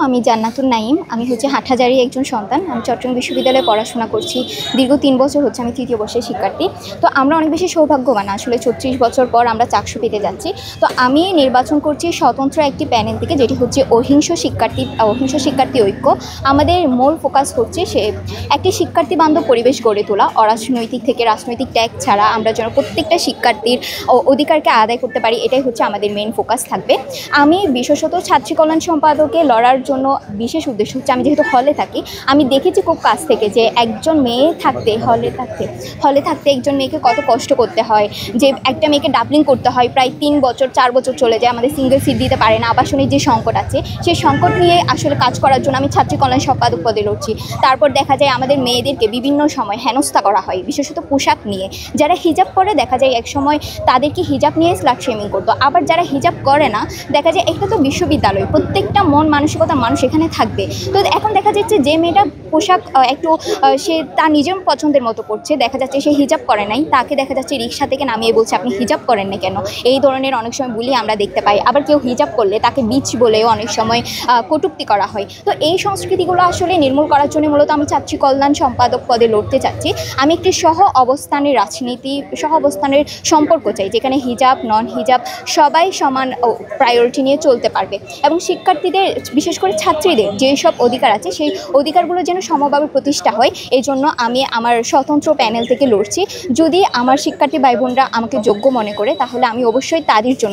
আমি জান্নাতুন নাইম। আমি হচ্ছে হাটহাজারী একজন সন্তান। আমি চট্টগ্রাম বিশ্ববিদ্যালয়ে পড়াশোনা করছি। দীর্ঘ ৩ বছর হচ্ছে আমি তৃতীয় বর্ষের শিক্ষার্থী। তো আমরা অনেক বেশি সৌভাগ্যবান। আসলে ৩৬ বছর পর আমরা চাকসু পেতে যাচ্ছি। তো আমি নির্বাচন করছি স্বতন্ত্র একটি প্যানেল থেকে, যেটি হচ্ছে অহিংস শিক্ষার্থী ঐক্য। আমাদের মূল ফোকাস হচ্ছে একটি শিক্ষার্থী বান্ধব পরিবেশ গড়ে তোলা। অরাজনৈতিক থেকে রাজনৈতিক ট্যাগ ছাড়া আমরা যেন প্রত্যেকটা শিক্ষার্থীর অধিকারকে আদায় করতে পারি, এটাই হচ্ছে আমাদের মেইন ফোকাস থাকবে। আমি বিশেষত ছাত্রী কল্যাণ সম্পাদকে লড়ার জন্য বিশেষ উদ্দেশ্য হচ্ছে, আমি যেহেতু হলে থাকি, আমি দেখেছি খুব কাছ থেকে যে একজন মেয়ে থাকতে হলে থাকতে একজন মেয়েকে কত কষ্ট করতে হয়, যে একটা মেয়েকে ডাবলিং করতে হয়, প্রায় 3 বছর 4 বছর চলে যায়, আমাদের সিঙ্গেল সিট দিতে পারে না, আবাসনের যে সংকট আছে সেই সংকট নিয়ে আসলে কাজ করার জন্য আমি ছাত্রী কল্যাণ সম্পাদক পদে লড়ছি। তারপর দেখা যায় আমাদের মেয়েদেরকে বিভিন্ন সময় হেনস্থা করা হয়, বিশেষত পোশাক নিয়ে। যারা হিজাব করে দেখা যায় এক সময় তাদেরকে হিজাব নিয়ে স্লাট শেমিং করতো, আবার যারা হিজাব করে না দেখা যায় একটা তো বিশ্ববিদ্যালয়, প্রত্যেকটা মন মানসিকতার মানুষ এখানে থাকবে। তো এখন দেখা যাচ্ছে যে মেয়েটা পোশাক একটু সে তার নিজের পছন্দের মতো করছে, দেখা যাচ্ছে সে হিজাব করে নাই, তাকে দেখা যাচ্ছে রিক্সা থেকে নামিয়ে বলছে আপনি হিজাব করেন না কেন, এই ধরনের অনেক সময় বুলি আমরা দেখতে পাই। আবার কেউ হিজাব করলে তাকে বিচ বলেও অনেক সময় কটূক্তি করা হয়। তো এই সংস্কৃতিগুলো আসলে নির্মূল করার জন্য মূলত আমি ছাত্রী কল্যাণ সম্পাদক পদে লড়তে চাচ্ছি। আমি একটি সহ অবস্থানের সম্পর্ক চাই, যেখানে হিজাব নন হিজাব সবাই সমান প্রায়োরিটি নিয়ে চলতে পারবে, এবং শিক্ষার্থীদের বিশেষ করে ছাত্রীদের যেসব অধিকার আছে সেই অধিকারগুলো যেন সমভাবে প্রতিষ্ঠা হয়। এই জন্য আমি আমার স্বতন্ত্র প্যানেল থেকে লড়ছি। যদি আমার শিক্ষার্থী ভাই বোনরা আমাকে যোগ্য মনে করে তাহলে আমি অবশ্যই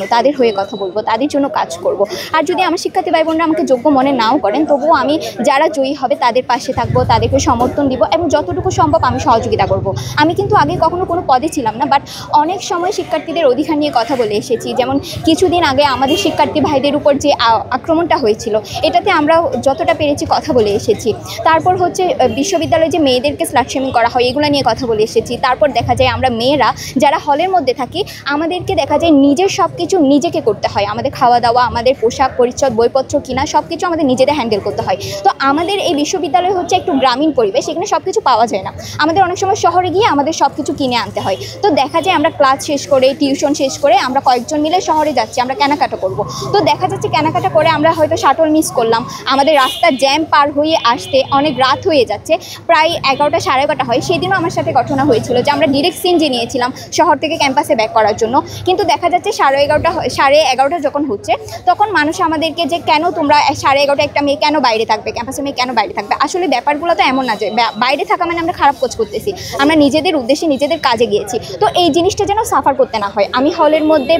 তাদের হয়ে কথা বলবো, তাদের জন্য কাজ করব। আর যদি আমার শিক্ষার্থী ভাই বোনরা আমাকে যোগ্য মনে নাও করেন, তবুও আমি যারা জয়ী হবে তাদের পাশে থাকবো, তাদেরকে সমর্থন দিব এবং যতটুকু সম্ভব আমি সহযোগিতা করব। আমি কিন্তু আগে কখনো কোনো পদে ছিলাম না, বাট অনেক সময় শিক্ষার্থীদের অধিকার নিয়ে কথা বলে এসেছি। যেমন কিছুদিন আগে আমাদের শিক্ষার্থী ভাইদের উপর যে আক্রমণটা হয়েছিল, এটাতে আমরা যতটা পেরেছি কথা বলে এসেছি। তারপর হচ্ছে বিশ্ববিদ্যালয়ে যে মেয়েদেরকে স্লাট শেমিং করা হয়, এগুলো নিয়ে কথা বলে এসেছি। তারপর দেখা যায় আমরা মেয়েরা যারা হলের মধ্যে থাকি, আমাদেরকে দেখা যায় নিজের সব কিছু নিজেকে করতে হয়। আমাদের খাওয়া দাওয়া, আমাদের পোশাক পরিচ্ছদ, বইপত্র কিনা সব কিছু আমাদের নিজেদের হ্যান্ডেল করতে হয়। তো আমাদের এই বিশ্ববিদ্যালয় হচ্ছে একটু গ্রামীণ পরিবেশ, এখানে সব কিছু পাওয়া যায় না। আমাদের অনেক সময় শহরে গিয়ে আমাদের সব কিছু কিনে আনতে হয়। তো দেখা যায় আমরা ক্লাস শেষ করে, টিউশন শেষ করে আমরা কয়েকজন মিলে শহরে যাচ্ছি, আমরা কেনাকাটা করব। তো দেখা যাচ্ছে কেনাকাটা করে আমরা হয়তো শাটল মিস করলাম, আমাদের রাস্তার জ্যাম পার হয়ে আসতে অনেক রাত হয়ে যাচ্ছে, প্রায় 11টা 11:30 হয়। সেদিনও আমার সাথে ঘটনা হয়েছিল যে আমরা ডিরেক্ট সিএনজি নিয়েছিলাম শহর থেকে ক্যাম্পাসে ব্যাক করার জন্য, কিন্তু দেখা যাচ্ছে 11:30 যখন হচ্ছে তখন মানুষ আমাদেরকে যে কেন তোমরা 11:30 একটা মেয়ে কেন বাইরে থাকবে, ক্যাম্পাসে মেয়ে কেন বাইরে থাকবে। আসলে ব্যাপারগুলো তো এমন না যে বাইরে থাকা মানে আমরা খারাপ কাজ করতেছি, আমরা নিজেদের উদ্দেশ্যে নিজেদের কাজে গিয়েছি। তো এই জিনিসটা যেন সাফার করতে না হয়। আমি হলের মধ্যে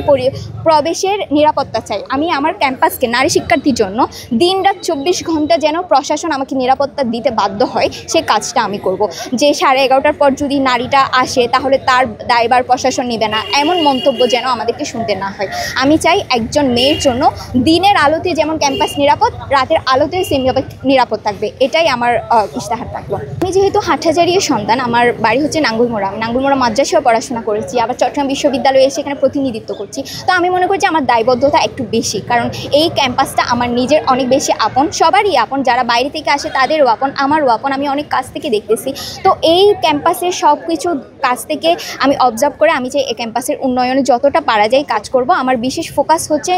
প্রবেশের নিরাপত্তা চাই। আমি আমার ক্যাম্পাসকে নারী শিক্ষার্থীর জন্য দিনরাত 24 ঘন্টা যেন প্রশাসন আমাকে নিরাপত্তা দিতে বাধ্য হয়, সে কাজটা আমি করব। যে 11:30 পর যদি নারীটা আসে তাহলে তার দায়ভার প্রশাসন নেবে না, এমন মন্তব্য যেন আমাদেরকে শুনতে না হয়। আমি চাই একজন মেয়ের জন্য দিনের আলোতে যেমন ক্যাম্পাস নিরাপদ, রাতের আলোতে নিরাপদ থাকবে, এটাই আমার ইশতেহার থাকলো। আমি যেহেতু হাটহাজারী সন্তান, আমার বাড়ি হচ্ছে নাঙ্গুলমোড়া, আমি নাঙ্গুলমোড়া মাদ্রাসায় পড়াশোনা করেছি, আবার চট্টগ্রাম বিশ্ববিদ্যালয়ে এসে এখানে প্রতিনিধিত্ব করছি। তো আমি মনে করছি আমার দায়বদ্ধতা একটু বেশি, কারণ এই ক্যাম্পাসটা আমার নিজের অনেক বেশি আপন, সবারই আপন, যারা বাইরে থেকে আসে তাদেরও আপন, আমারও আপন, আমি অনেক কাছ থেকে দেখতেছি। তো এই ক্যাম্পাসের সব কিছু কাছ থেকে আমি অবজার্ভ করে আমি চাই এই ক্যাম্পাসের উন্নয়নে যতটা পারা যায় কাজ করব। আমার বিশেষ ফোকাস হচ্ছে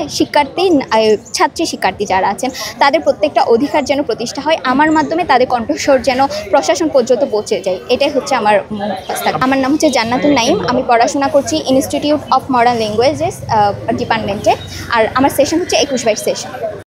ছাত্রী শিক্ষার্থী যারা আছেন তাদের প্রত্যেকটা অধিকার যেন প্রতিষ্ঠা হয়, আমার মাধ্যমে তাদের কণ্ঠস্বর যেন প্রশাসন পর্যন্ত পৌঁছে যায়, এটাই হচ্ছে আমার ফোকাস। আমার নাম হচ্ছে জান্নাতুন নাইম। আমি পড়াশোনা করছি ইনস্টিটিউট অফ মডার্ন ল্যাঙ্গুয়েজেস ডিপার্টমেন্টে, আর আমার সেশন হচ্ছে 21-22 সেশন।